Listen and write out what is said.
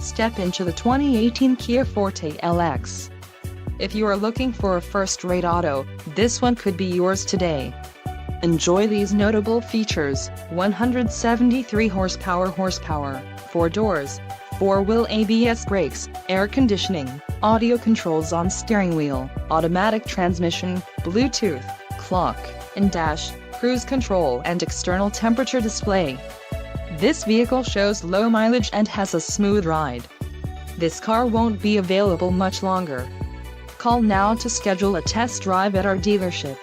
Step into the 2018 Kia Forte LX. If you are looking for a first-rate auto, this one could be yours today. Enjoy these notable features: 173 horsepower, 4 doors, 4-wheel ABS brakes, air conditioning, audio controls on steering wheel, automatic transmission, Bluetooth, clock, and dash, cruise control and external temperature display. This vehicle shows low mileage and has a smooth ride. This car won't be available much longer. Call now to schedule a test drive at our dealership.